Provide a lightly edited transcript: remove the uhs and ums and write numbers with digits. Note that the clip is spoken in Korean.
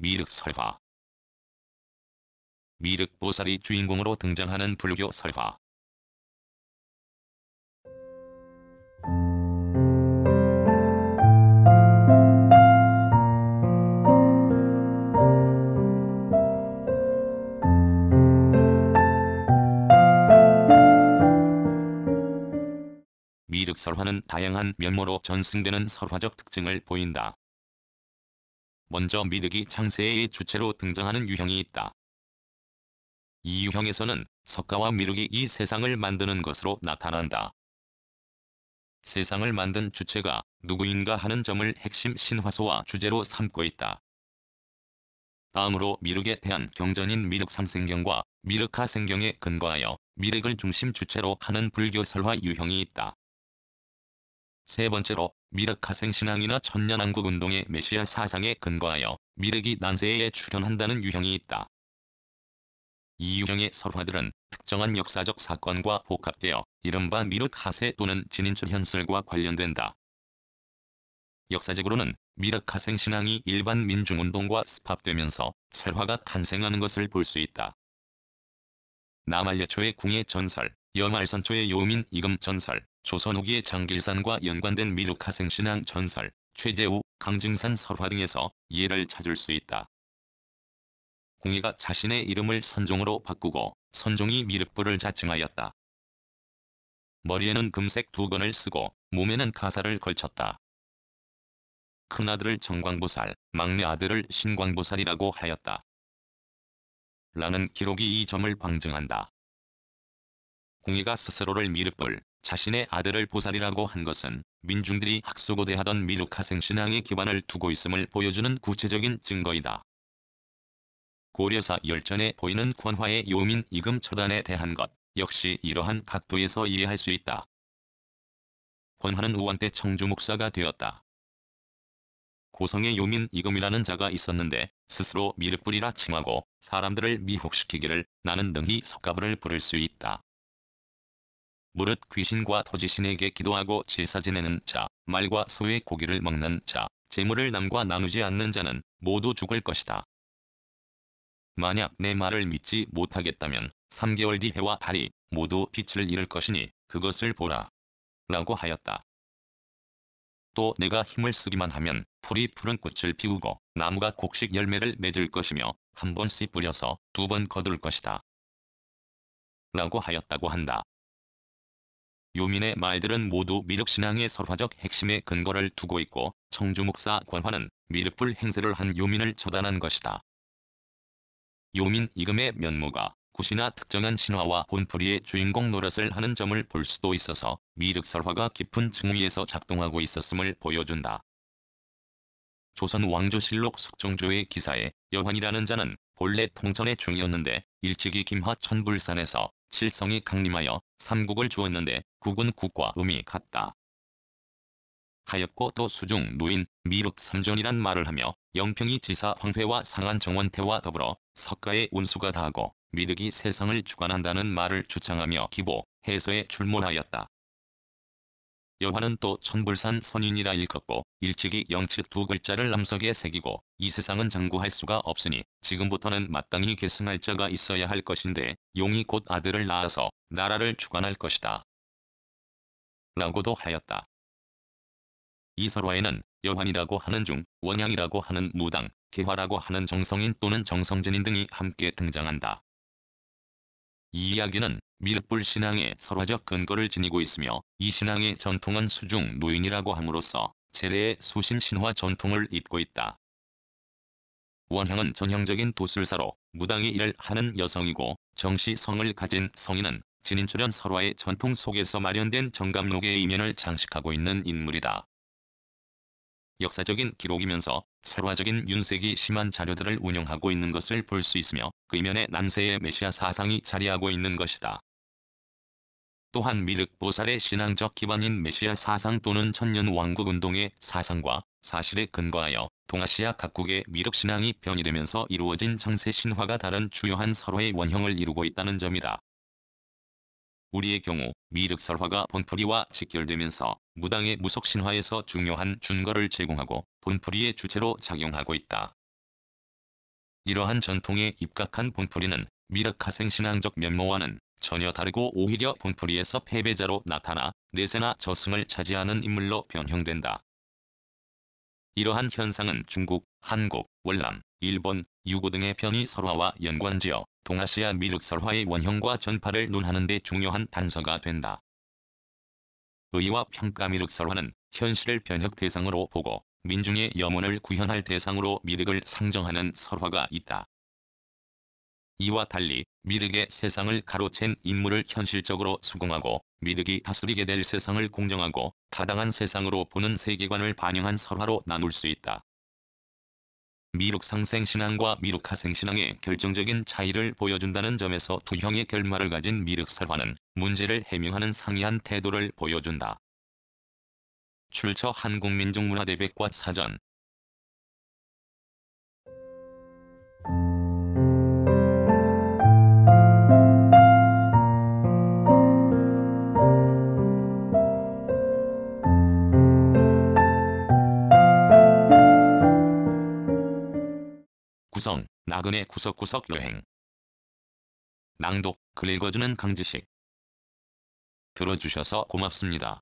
미륵설화. 미륵보살이 주인공으로 등장하는 불교 설화. 미륵설화는 다양한 면모로 전승되는 설화적 특징을 보인다. 먼저 미륵이 창세의 주체로 등장하는 유형이 있다. 이 유형에서는 석가와 미륵이 이 세상을 만드는 것으로 나타난다. 세상을 만든 주체가 누구인가 하는 점을 핵심 신화소와 주제로 삼고 있다. 다음으로 미륵에 대한 경전인 미륵삼생경과 미륵하생경에 근거하여 미륵을 중심 주체로 하는 불교 설화 유형이 있다. 세 번째로 미륵하생신앙이나 천년왕국운동의 메시아 사상에 근거하여 미륵이 난세에 출현한다는 유형이 있다. 이 유형의 설화들은 특정한 역사적 사건과 복합되어 이른바 미륵하세 또는 진인출 현설과 관련된다. 역사적으로는 미륵하생신앙이 일반 민중운동과 습합되면서 설화가 탄생하는 것을 볼 수 있다. 남한려초의 궁예 전설, 여말선초의 요민 이금 전설, 조선 후기의 장길산과 연관된 미륵하생신앙 전설, 최재우, 강증산 설화 등에서 예를 찾을 수 있다. 궁예가 자신의 이름을 선종으로 바꾸고 선종이 미륵불을 자칭하였다. 머리에는 금색 두건을 쓰고 몸에는 가사를 걸쳤다. 큰아들을 정광보살, 막내 아들을 신광보살이라고 하였다. 라는 기록이 이 점을 방증한다. 궁예가 스스로를 미륵불, 자신의 아들을 보살이라고 한 것은 민중들이 학수고대하던 미륵하생신앙에 기반을 두고 있음을 보여주는 구체적인 증거이다. 고려사 열전에 보이는 권화의 요민 이금 처단에 대한 것 역시 이러한 각도에서 이해할 수 있다. 권화는 우왕 때 청주 목사가 되었다. 고성의 요민 이금이라는 자가 있었는데 스스로 미륵불이라 칭하고 사람들을 미혹시키기를 나는 능히 석가불을 부를 수 있다. 무릇 귀신과 토지신에게 기도하고 제사 지내는 자, 말과 소의 고기를 먹는 자, 재물을 남과 나누지 않는 자는 모두 죽을 것이다. 만약 내 말을 믿지 못하겠다면 3개월 뒤 해와 달이 모두 빛을 잃을 것이니 그것을 보라. 라고 하였다. 또 내가 힘을 쓰기만 하면 풀이 푸른 꽃을 피우고 나무가 곡식 열매를 맺을 것이며 한 번 씨 뿌려서 2번 거둘 것이다. 라고 하였다고 한다. 요민의 말들은 모두 미륵신앙의 설화적 핵심에 근거를 두고 있고 청주목사 권화는 미륵불 행세를 한 요민을 처단한 것이다. 요민 이금의 면모가 굿이나 특정한 신화와 본풀이의 주인공 노릇을 하는 점을 볼 수도 있어서 미륵설화가 깊은 층위에서 작동하고 있었음을 보여준다. 조선 왕조실록 숙종조의 기사에 여환이라는 자는 본래 통천의 중이었는데 일찍이 김하 천불산에서 칠성이 강림하여 삼국을 주었는데 국은 국과 음이 같다. 하였고 또 수중 노인 미륵 삼존이란 말을 하며 영평이 지사 황회와 상한 정원태와 더불어 석가의 운수가 다하고 미륵이 세상을 주관한다는 말을 주창하며 기보, 해서에 출몰하였다. 여환은 또 천불산 선인이라 일컫고 일찍이 영치 2글자를 남석에 새기고 이 세상은 장구할 수가 없으니 지금부터는 마땅히 계승할 자가 있어야 할 것인데 용이 곧 아들을 낳아서 나라를 주관할 것이다. 라고도 하였다. 이 설화에는 여환이라고 하는 중, 원양이라고 하는 무당, 개화라고 하는 정성인 또는 정성전인 등이 함께 등장한다. 이 이야기는 미륵불 신앙의 설화적 근거를 지니고 있으며 이 신앙의 전통은 수중 노인이라고 함으로써 재래의 수신 신화 전통을 잇고 있다. 원향은 전형적인 도술사로 무당의 일을 하는 여성이고 정시 성을 가진 성인은 진인출현 설화의 전통 속에서 마련된 정감록의 이면을 장식하고 있는 인물이다. 역사적인 기록이면서 설화적인 윤색이 심한 자료들을 운용하고 있는 것을 볼 수 있으며 그 이면에 난세의 메시아 사상이 자리하고 있는 것이다. 또한 미륵보살의 신앙적 기반인 메시아 사상 또는 천년왕국운동의 사상과 사실에 근거하여 동아시아 각국의 미륵신앙이 변이되면서 이루어진 창세신화가 다른 주요한 설화의 원형을 이루고 있다는 점이다. 우리의 경우 미륵설화가 본풀이와 직결되면서 무당의 무속신화에서 중요한 준거를 제공하고 본풀이의 주체로 작용하고 있다. 이러한 전통에 입각한 본풀이는 미륵화생신앙적 면모와는 전혀 다르고 오히려 본풀이에서 패배자로 나타나 내세나 저승을 차지하는 인물로 변형된다. 이러한 현상은 중국, 한국, 월남, 일본, 유고 등의 편의 설화와 연관지어 동아시아 미륵설화의 원형과 전파를 논하는 데 중요한 단서가 된다. 의와 평가 미륵설화는 현실을 변혁 대상으로 보고 민중의 염원을 구현할 대상으로 미륵을 상정하는 설화가 있다. 이와 달리 미륵의 세상을 가로챈 인물을 현실적으로 수긍하고 미륵이 다스리게 될 세상을 공정하고 타당한 세상으로 보는 세계관을 반영한 설화로 나눌 수 있다. 미륵상생신앙과 미륵하생신앙의 결정적인 차이를 보여준다는 점에서 두 형의 결말을 가진 미륵설화는 문제를 해명하는 상이한 태도를 보여준다. 출처 한국민족문화대백과 사전. 구성, 나그네 구석구석 여행. 낭독, 글 읽어주는 강지식. 들어주셔서 고맙습니다.